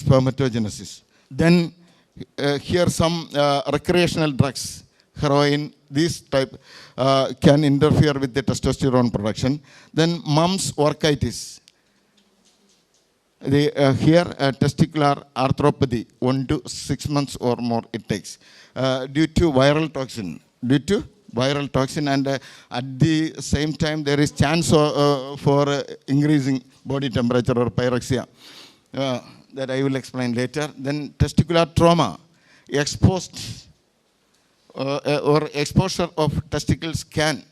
spermatogenesis. Then here some recreational drugs, heroin, these type can interfere with the testosterone production. Then mumps orchitis. Here testicular arthropathy, 1 to 6 months or more it takes, due to viral toxin. And at the same time there is chance for increasing body temperature or pyrexia. That I will explain later. Then testicular trauma, exposed or exposure of testicles can,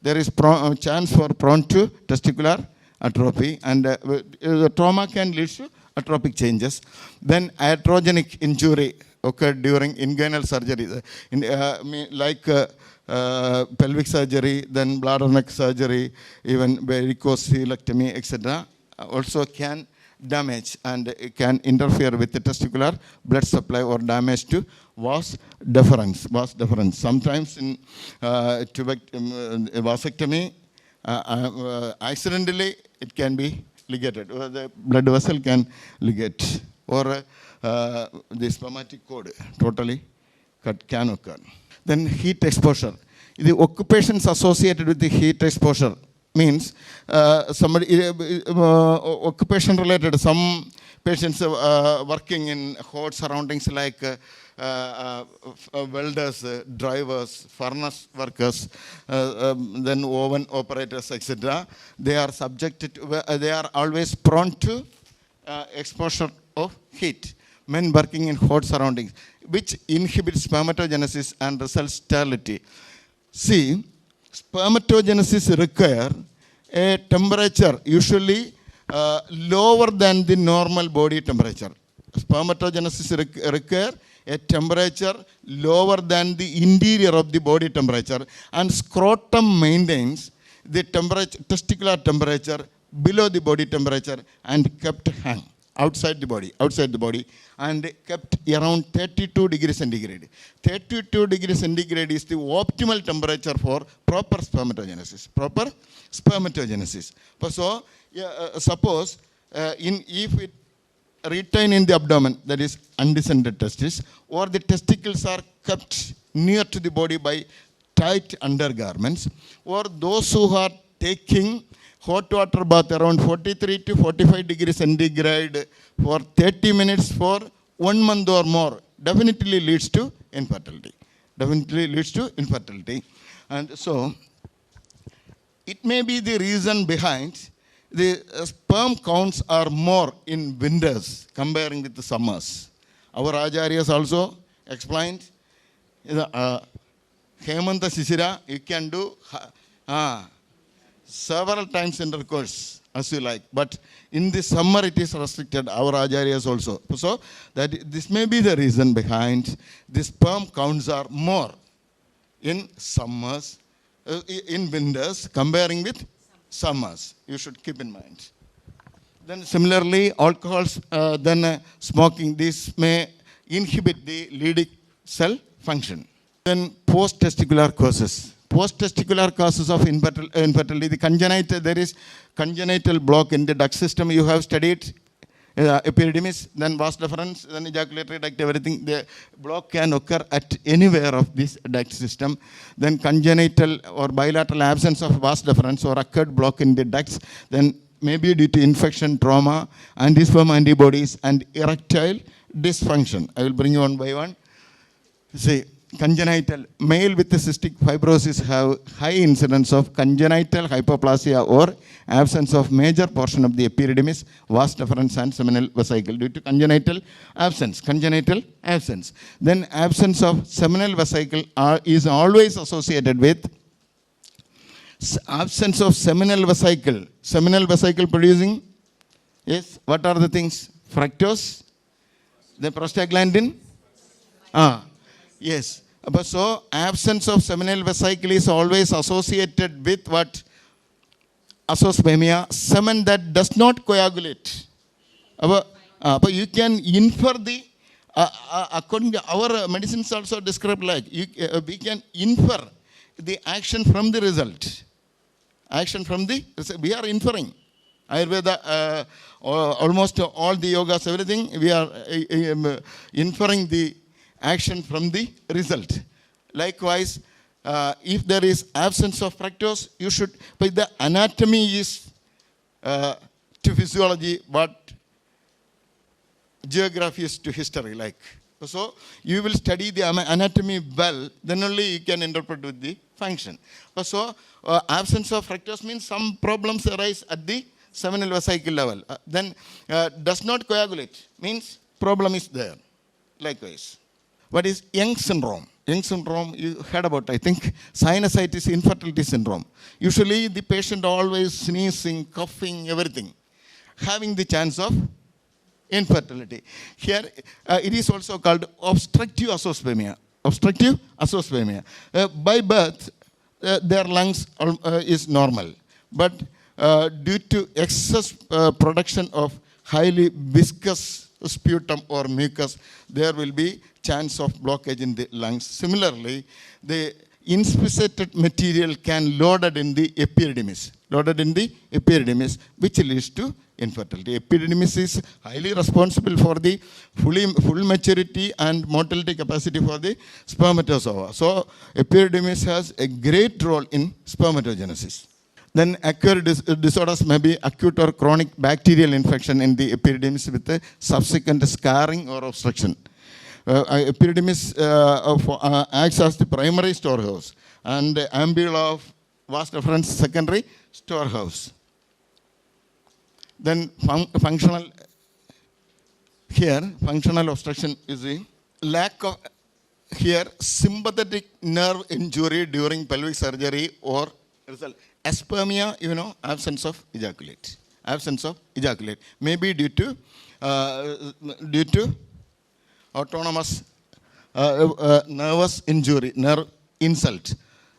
there is chance for prone to testicular atrophy, and the trauma can lead to atropic changes. Then iatrogenic injury occurred during inguinal surgery, like pelvic surgery, then bladder neck surgery, even varicose colectomy, etc. also can damage and it can interfere with the testicular blood supply or damage to vas deferens. Sometimes in vasectomy, accidentally it can be ligated, or the blood vessel can ligate, or the spermatic cord totally cut can occur. Then heat exposure. The occupations associated with the heat exposure means somebody occupation related. Some patients working in hot surroundings like welders, drivers, furnace workers, then oven operators, etc. They are subjected to, they are always prone to exposure of heat. Men working in hot surroundings, which inhibits spermatogenesis and results sterility. See, spermatogenesis require a temperature usually lower than the normal body temperature. Spermatogenesis require a temperature lower than the interior of the body temperature, and scrotum maintains the testicular temperature below the body temperature and kept hang outside the body, and kept around 32 degrees centigrade. 32 degrees centigrade is the optimal temperature for proper spermatogenesis. So, suppose if it retain in the abdomen, that is undescended testis, or the testicles are kept near to the body by tight undergarments, or those who are taking hot water bath around 43 to 45 degrees centigrade for 30 minutes for 1 month or more, definitely leads to infertility. And so, it may be the reason behind the sperm counts are more in winters comparing with the summers. Our Acharyas also explained, Hemanta Shishira, you can do several times intercourse as you like, but in the summer it is restricted, our Acharyas also. So that this may be the reason behind the sperm counts are more in summers, in winters comparing with summers. You should keep in mind. Then similarly, alcohols, then smoking, this may inhibit the Leydig cell function. Then post-testicular causes. Post-testicular causes of infertility, the congenital, there is congenital block in the duct system. You have studied epididymis, then vas deferens, then ejaculatory duct, everything. The block can occur at anywhere of this duct system. Then congenital or bilateral absence of vas deferens or occurred block in the ducts, then maybe due to infection, trauma, anti-sperm antibodies, and erectile dysfunction. I will bring you one by one. See, congenital, male with cystic fibrosis have high incidence of congenital hypoplasia or absence of major portion of the epididymis, vas deferens, and seminal vesicle due to congenital absence. Then absence of seminal vesicle is always associated with absence of seminal vesicle. Seminal vesicle producing, yes, what are the things? Fructose, the prostaglandin, yes. So, absence of seminal vesicle is always associated with what? Azoospermia, semen that does not coagulate. But you can infer the, according to our medicines also described like, we can infer the action from the result. We are inferring. Ayurveda, almost all the yogas, everything, we are inferring the action from the result. Likewise, if there is absence of fructose, you should, but the anatomy is to physiology what geography is to history, like. So you will study the anatomy well, then only you can interpret with the function. So absence of fructose means some problems arise at the seminal vesicle level. Then does not coagulate, means problem is there. Likewise. What is Young syndrome? Young syndrome, you heard about, I think, sinusitis, infertility syndrome. Usually the patient always sneezing, coughing, everything, having the chance of infertility. Here, it is also called obstructive azoospermia. Obstructive azoospermia. By birth, their lungs is normal. But due to excess production of highly viscous sputum or mucus, there will be chance of blockage in the lungs. Similarly, the inspissated material can loaded in the epididymis, which leads to infertility. Epididymis is highly responsible for the full maturity and motility capacity for the spermatozoa. So epididymis has a great role in spermatogenesis. Then acquired disorders may be acute or chronic bacterial infection in the epididymis with a subsequent scarring or obstruction. Epididymis acts as the primary storehouse and the ambula of vas deferens secondary storehouse. Then functional obstruction is the lack of sympathetic nerve injury during pelvic surgery or result. Aspermia, absence of ejaculate. Maybe due to autonomous nervous injury, nerve insult.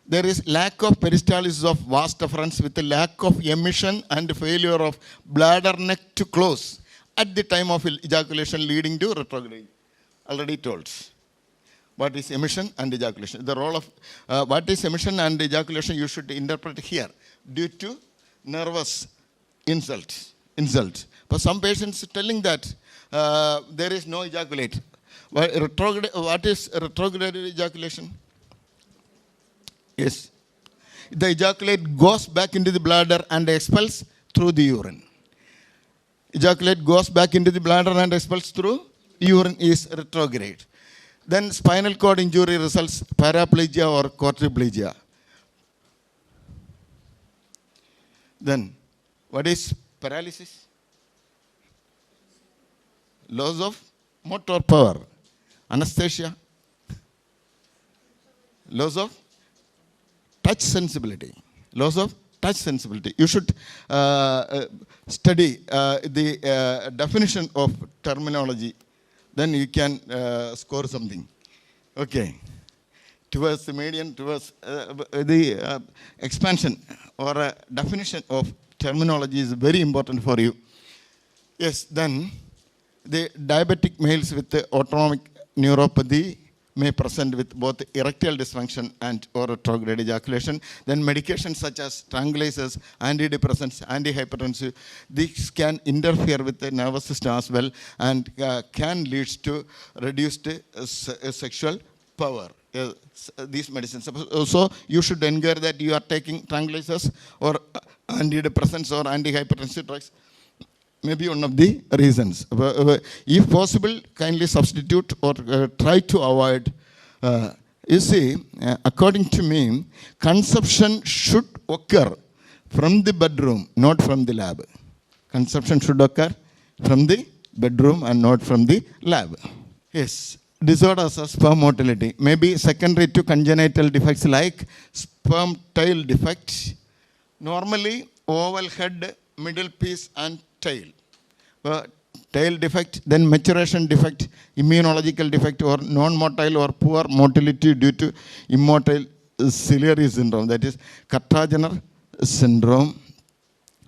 There is lack of peristalsis of vas deferens with a lack of emission and failure of bladder neck to close at the time of ejaculation, leading to retrograde. Already told. What is emission and ejaculation? The role of what is emission and ejaculation you should interpret here. Due to nervous insult. For some patients telling that there is no ejaculate. What is retrograde ejaculation? Yes. The ejaculate goes back into the bladder and expels through the urine. Ejaculate goes back into the bladder and expels through urine is retrograde. Then spinal cord injury results paraplegia or quadriplegia. Then what is paralysis? Loss of motor power. Anesthesia. Loss of touch sensibility. You should study the definition of terminology. Then you can score something. Okay. Towards the median, towards the expansion or definition of terminology is very important for you. Yes, then the diabetic males with the autonomic neuropathy may present with both erectile dysfunction and or retrograde ejaculation. Then medications such as tranquilizers, antidepressants, antihypertensive, these can interfere with the nervous system as well and can lead to reduced sexual power. These medicines. So you should ensure that you are taking tranquilizers or antidepressants or antihypertensive drugs. Maybe one of the reasons. If possible, kindly substitute or try to avoid. You see, according to me, conception should occur from the bedroom, not from the lab. Conception should occur from the bedroom and not from the lab. Yes. Disorders of sperm motility may be secondary to congenital defects like sperm tail defect. Normally, oval head, middle piece and tail. Tail defect, then maturation defect, immunological defect or non-motile or poor motility due to immotile ciliary syndrome, that is Carter-Jenner syndrome.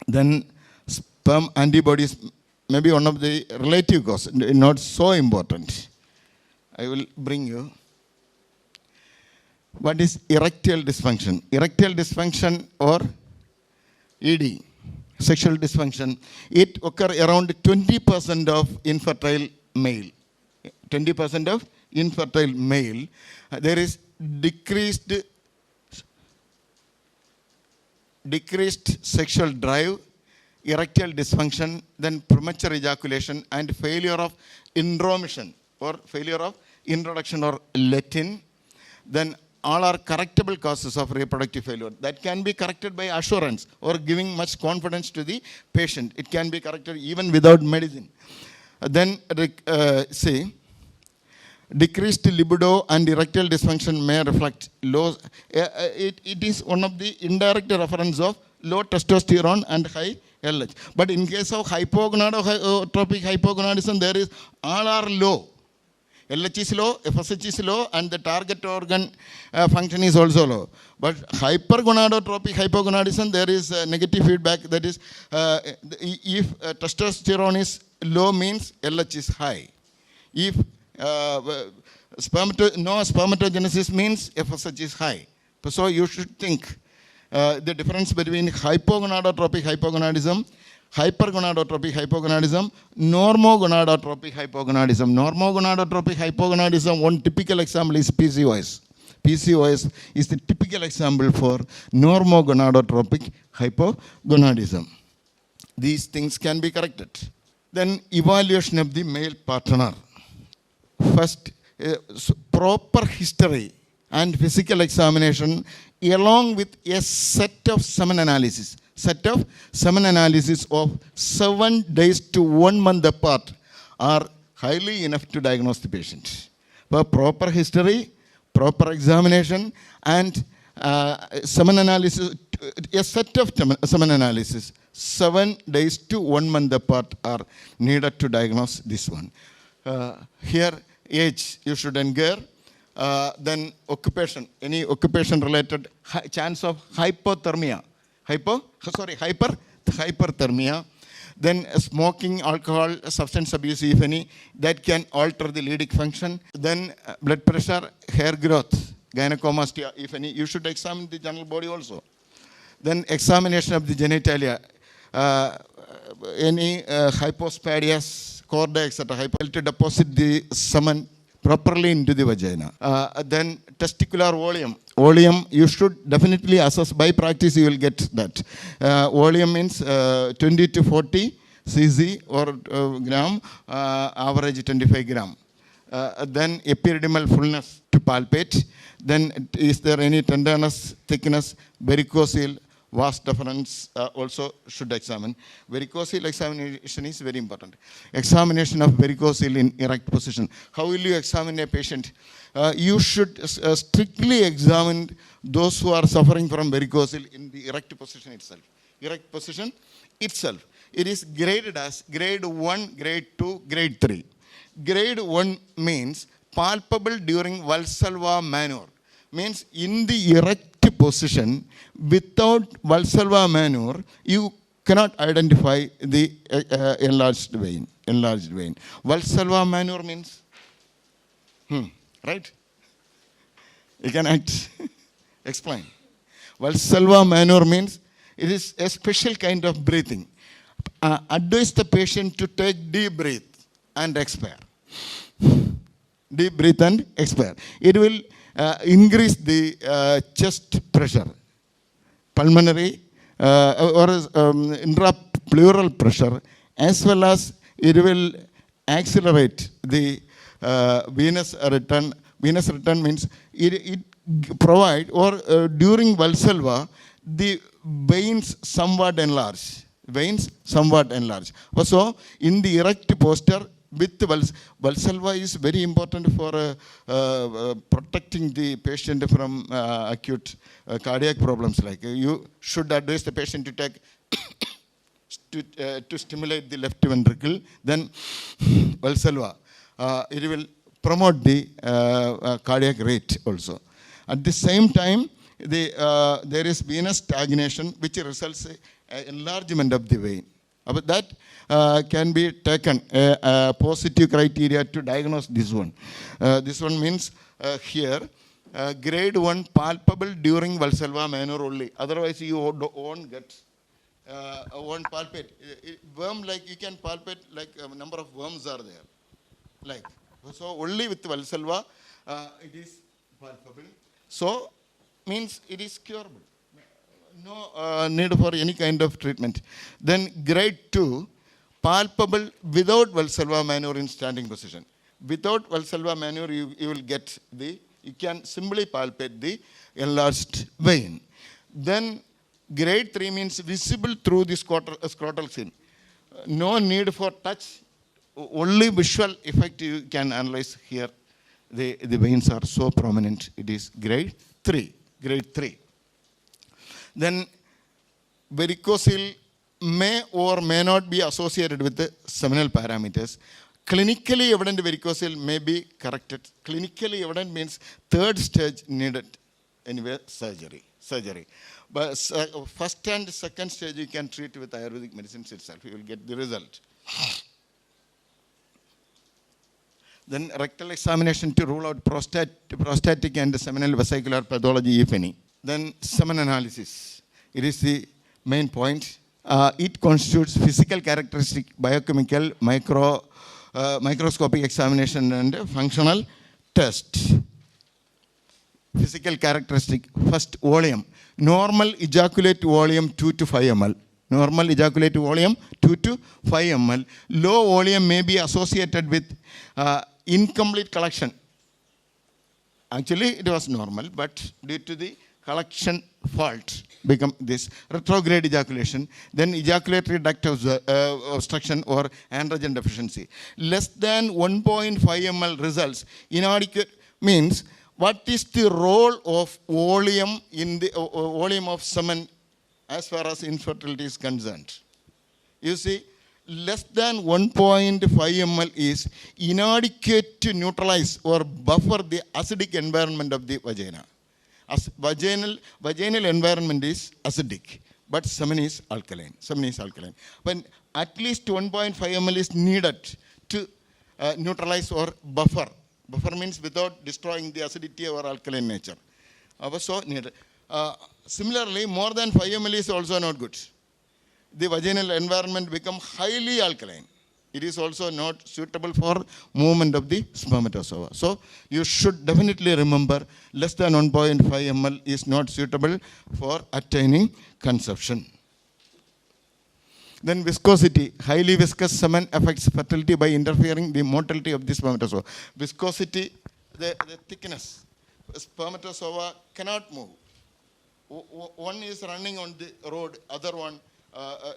Then sperm antibodies may be one of the relative causes, not so important. I will bring you. What is erectile dysfunction? Erectile dysfunction or ED, sexual dysfunction, it occurs around 20% of infertile male. 20% of infertile male. There is decreased sexual drive, erectile dysfunction, then premature ejaculation, and failure of intromission or failure of introduction or let-in. Then all are correctable causes of reproductive failure that can be corrected by assurance or giving much confidence to the patient. It can be corrected even without medicine. Then decreased libido and erectile dysfunction may reflect low. It is one of the indirect reference of low testosterone and high LH. But in case of hypogonadotropic hypogonadism, there is all are low. LH is low, FSH is low, and the target organ function is also low. But hypergonadotropic hypogonadism, there is negative feedback. That is, if testosterone is low, means LH is high. If no spermatogenesis, means FSH is high. So you should think the difference between hypogonadotropic hypogonadism, hypergonadotropic hypogonadism, normogonadotropic hypogonadism. Normogonadotropic hypogonadism, one typical example is PCOS. PCOS is the typical example for normogonadotropic hypogonadism. These things can be corrected. Then evaluation of the male partner. First, proper history and physical examination along with a set of semen analysis. Set of semen analysis of 7 days to 1 month apart are highly enough to diagnose the patient. For proper history, proper examination, and semen analysis, a set of semen analysis 7 days to 1 month apart are needed to diagnose this one. Here, age you should inquire. Then occupation, any occupation related chance of hypothermia. Hyperthermia. Then smoking, alcohol, substance abuse, if any, that can alter the Leydig function. Then blood pressure, hair growth, gynecomastia, if any. You should examine the general body also. Then examination of the genitalia, any hypospadias, chorda, etc. To deposit the semen properly into the vagina. Then testicular volume. Volume you should definitely assess. By practice you will get that. Volume means 20 to 40 cc or gram, average 25 gram. Then epididymal fullness to palpate. Then is there any tenderness, thickness, varicocele, vas deferens also should examine. Varicocele examination is very important. Examination of varicocele in erect position. How will you examine a patient? You should strictly examine those who are suffering from varicocele in the erect position itself. Erect position itself. It is graded as grade 1, grade 2, grade 3. Grade 1 means palpable during Valsalva maneuver. Means in the erect position without Valsalva maneuver, you cannot identify the enlarged vein. Valsalva maneuver means, right? You can explain. Valsalva maneuver means it is a special kind of breathing. Advise the patient to take deep breath and expire. Deep breath and expire. It will increase the chest pressure, pulmonary or intrapleural pressure, as well as it will accelerate the venous return. Venous return means it provide or during Valsalva the veins somewhat enlarge. So in the erect posture, with Valsalva is very important for protecting the patient from acute cardiac problems. Like you should advise the patient to take to stimulate the left ventricle. Then Valsalva, it will promote the cardiac rate also. At the same time, there is venous stagnation, which results in enlargement of the vein. But that can be taken positive criteria to diagnose this one. This one means here grade 1 palpable during Valsalva maneuver only. Otherwise you won't get One palpate. Worm, like you can palpate, like a number of worms are there. Like, so only with Valsalva it is palpable. So means it is curable. No need for any kind of treatment. Then grade 2, palpable without Valsalva manure in standing position. Without Valsalva manure, you will get you can simply palpate the enlarged vein. Then grade 3 means visible through the scrotal skin. No need for touch, only visual effect you can analyze here. The veins are so prominent. It is grade 3. Grade 3. Then varicocele may or may not be associated with the seminal parameters. Clinically evident varicocele may be corrected. Clinically evident means third stage needed anyway surgery. But first and second stage you can treat with Ayurvedic medicines itself. You will get the result. Then rectal examination to rule out prostatic and seminal vesicular pathology, if any. Then semen analysis. It is the main point. It constitutes physical characteristic, biochemical, microscopic examination and functional test. Physical characteristic. First, volume. Normal ejaculate volume 2 to 5 ml. Normal ejaculate volume 2 to 5 ml. Low volume may be associated with incomplete collection. Actually, it was normal, but due to the collection fault, become this retrograde ejaculation, then ejaculatory duct obstruction or androgen deficiency. Less than 1.5 ml results. Inadequate means what is the role of volume in the volume of semen as far as infertility is concerned. You see, less than 1.5 ml is inadequate to neutralize or buffer the acidic environment of the vagina. Vaginal environment is acidic, but semen is alkaline. When at least 1.5 ml is needed to neutralize or buffer. Buffer means without destroying the acidity or alkaline nature. So needed. Similarly, more than 5 ml is also not good. The vaginal environment becomes highly alkaline. It is also not suitable for movement of the spermatozoa. So you should definitely remember less than 1.5 ml is not suitable for attaining conception. Then viscosity. Highly viscous semen affects fertility by interfering the motility of the spermatozoa. Viscosity, the thickness. Spermatozoa cannot move. One is running on the road, other one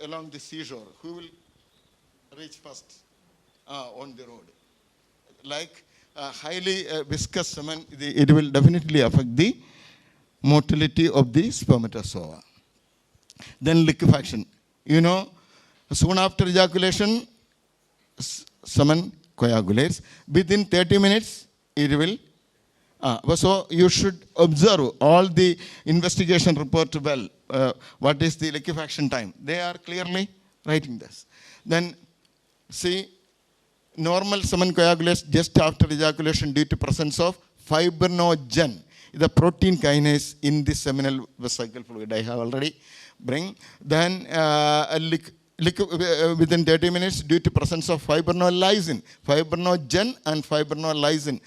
along the seashore. Who will reach first on the road? Like highly viscous semen, it will definitely affect the motility of the spermatozoa. Then liquefaction. You know, soon after ejaculation, semen coagulates. Within 30 minutes, it will. So you should observe all the investigation report well. What is the liquefaction time? They are clearly writing this. Then see, normal semen coagulates just after ejaculation due to presence of fibrinogen, the protein kinase in the seminal vesicle fluid. I have already bring. Then within 30 minutes due to presence of fibrinolysin, fibrinogen and fibrinolysin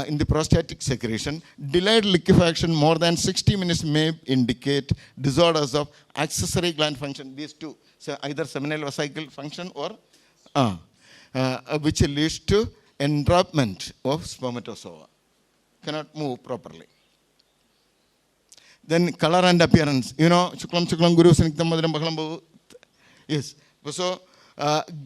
in the prostatic secretion. Delayed liquefaction more than 60 minutes may indicate disorders of accessory gland function. These two, so either seminal vesicle function or which leads to entrapment of spermatozoa. Cannot move properly. Then color and appearance. You know, Shuklam Guru Saniktam Madram Bakalam. Yes. So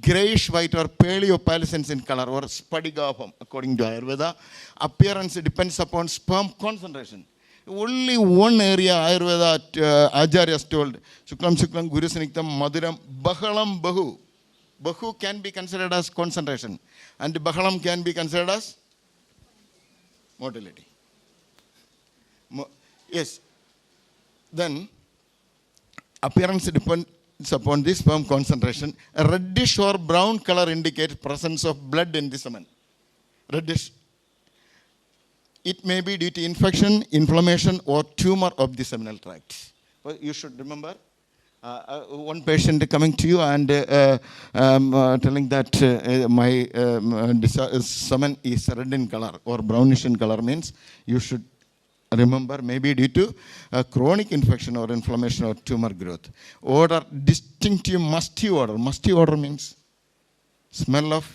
grayish white or paleopalescence in color or spadigapam according to Ayurveda. Appearance depends upon sperm concentration. Only one area Ayurveda Acharyas told. Shuklam Guru Saniktam Madhuram Bakalam Bahu. Bahu can be considered as concentration and Bakalam can be considered as motility. Yes. Then appearance depends upon the sperm concentration. A reddish or brown color indicates presence of blood in the semen. Reddish. It may be due to infection, inflammation or tumor of the seminal tract. Well, you should remember one patient coming to you and telling that my semen is red in color or brownish in color, means you should remember maybe due to chronic infection or inflammation or tumor growth. Odor, distinctive musty odor. Musty odor means smell of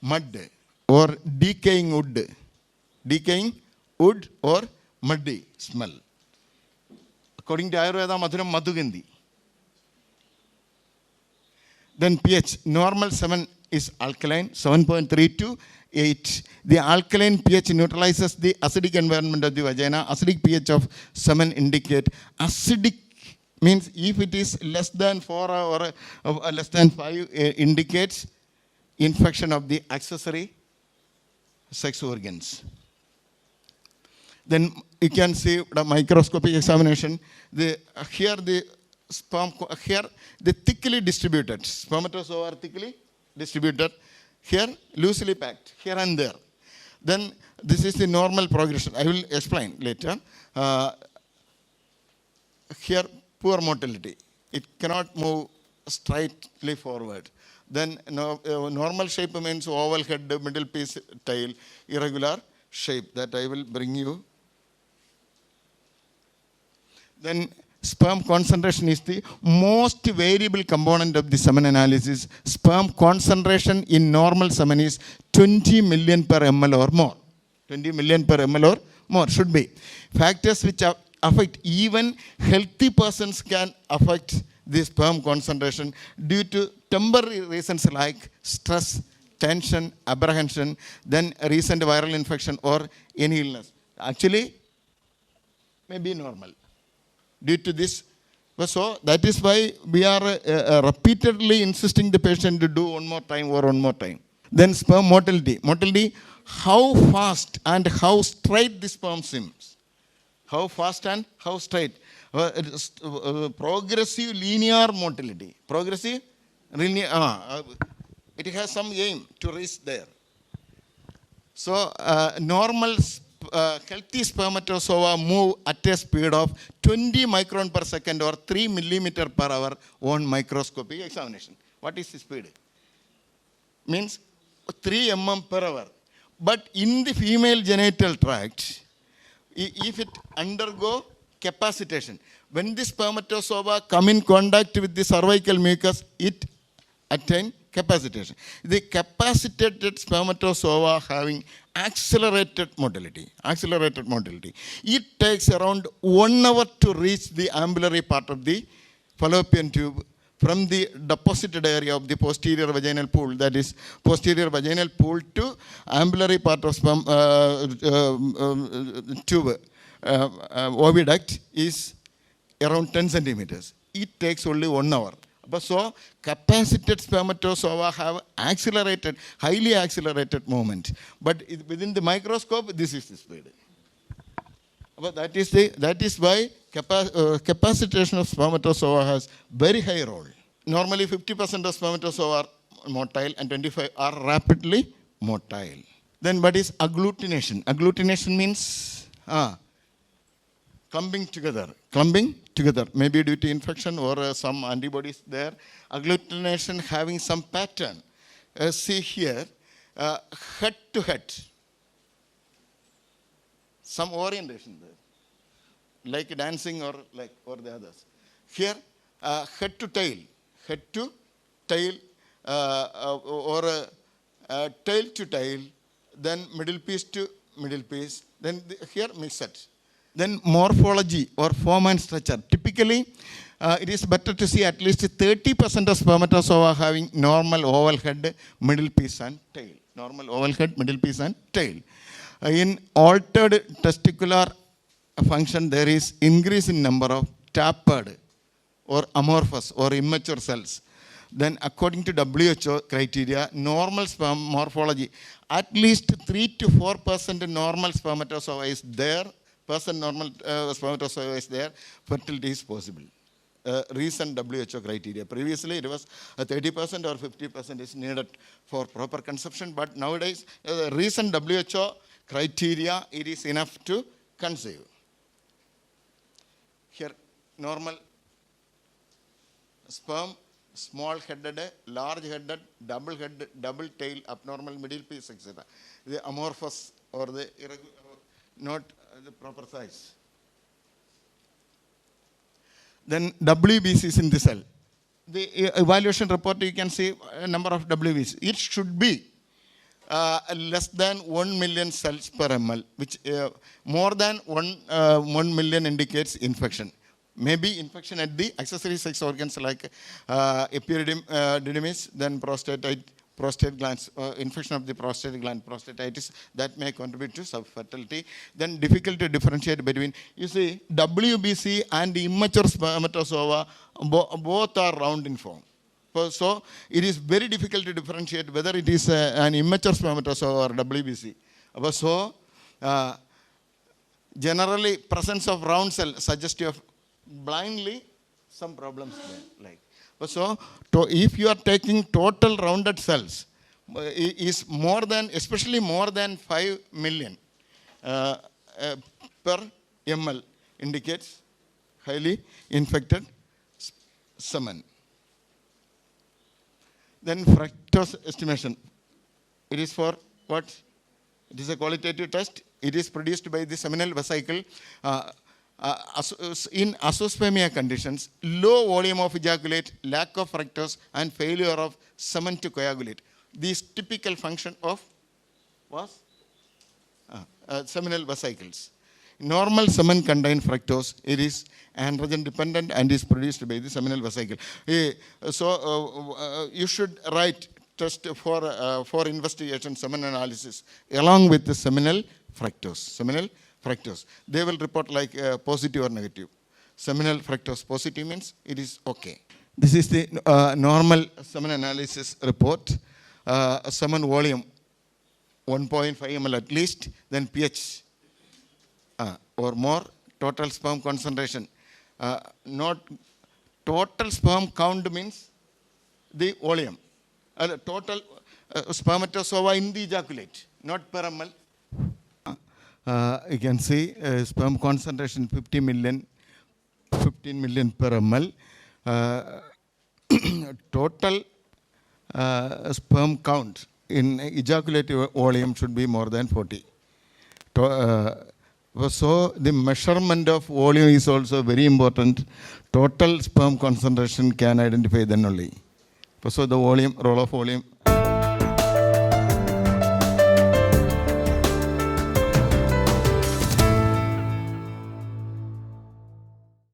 mud or decaying wood. Decaying wood or muddy smell. According to Ayurveda, madhuram madhugandhi. Then pH, normal 7 is alkaline, 7.3 to 8. The alkaline pH neutralizes the acidic environment of the vagina. Acidic pH of 7 indicate acidic, means if it is less than 4 or less than 5, indicates infection of the accessory sex organs. Then you can see the microscopic examination. Here the sperm, here the thickly distributed spermatozoa are thickly distributed. Here loosely packed, here and there. Then this is the normal progression. I will explain later. Here poor motility. It cannot move straightly forward. Then normal shape means oval head, middle piece, tail, irregular shape. That I will bring you. Then sperm concentration is the most variable component of the semen analysis. Sperm concentration in normal semen is 20 million per ml or more. 20 million per ml or more should be. Factors which affect even healthy persons can affect the sperm concentration due to temporary reasons like stress, tension, apprehension, then recent viral infection or any illness. Actually, may be normal. Due to this, so that is why we are repeatedly insisting the patient to do one more time or one more time. Then sperm motility. Motility, how fast and how straight the sperm swims. How fast and how straight. Progressive linear motility. Progressive linear. It has some aim to reach there. So normal healthy spermatozoa move at a speed of 20 micron per second or 3 millimeter per hour on microscopic examination. What is the speed? Means 3 mm per hour. But in the female genital tract, if it undergo capacitation, when the spermatozoa come in contact with the cervical mucus, it attain capacitation. The capacitated spermatozoa having accelerated motility. It takes around 1 hour to reach the ambulary part of the fallopian tube from the deposited area of the posterior vaginal pool, that is posterior vaginal pool to ambulary part of sperm tube oviduct is around 10 centimeters. It takes only 1 hour. So capacited spermatozoa have accelerated, highly accelerated movement. But within the microscope, this is the speed. But that is why capacitation of spermatozoa has very high role. Normally 50% of spermatozoa are motile and 25% are rapidly motile. Then what is agglutination? Agglutination means clumping together, maybe due to infection or some antibodies there. Agglutination having some pattern. See here, head to head. Some orientation there, like dancing or the others. Here, head to tail, or tail to tail, then middle piece to middle piece, then here mixed. Then morphology or form and structure. Typically, it is better to see at least 30% of spermatozoa having normal oval head, middle piece and tail. Normal oval head, middle piece and tail. In altered testicular function, there is increase in number of tapered or amorphous or immature cells. Then according to WHO criteria, normal sperm morphology, at least 3 to 4% normal spermatozoa is there. Normal spermatozoa is there, fertility is possible. Recent WHO criteria. Previously it was 30% or 50% is needed for proper conception, but nowadays recent WHO criteria, it is enough to conceive. Here normal sperm, small-headed, large-headed, double-headed, double-tail, abnormal middle piece, etc. The amorphous or the irregular, not the proper size. Then WBCs in the cell. The evaluation report, you can see a number of WBCs. It should be less than 1 million cells per ml, which more than 1 million indicates infection. Maybe infection at the accessory sex organs like epididymis, then prostate glands, infection of the prostate gland, prostatitis, that may contribute to subfertility. Then difficult to differentiate between, you see, WBC and immature spermatozoa, both are round in form. So it is very difficult to differentiate whether it is an immature spermatozoa or WBC. So generally presence of round cell suggestive of blindly some problems there, like. So if you are taking total rounded cells, is more than, especially more than 5 million per ml, indicates highly infected semen. Then fructose estimation. It is for what? It is a qualitative test. It is produced by the seminal vesicle. In azoospermia conditions, low volume of ejaculate, lack of fructose, and failure of semen to coagulate. This typical function of was seminal vesicles. Normal semen contain fructose. It is androgen dependent and is produced by the seminal vesicle. So you should write test for investigation, semen analysis, along with the seminal fructose. Seminal fructose. They will report like positive or negative. Seminal fructose positive means it is okay. This is the normal semen analysis report. Semen volume 1.5 ml at least, then pH or more. Total sperm concentration. Not total sperm count means the volume. Total spermatozoa in the ejaculate, not per ml. You can see sperm concentration 15 million per ml. Total sperm count in ejaculative volume should be more than 40. So the measurement of volume is also very important. Total sperm concentration can identify then only. So the volume, role of volume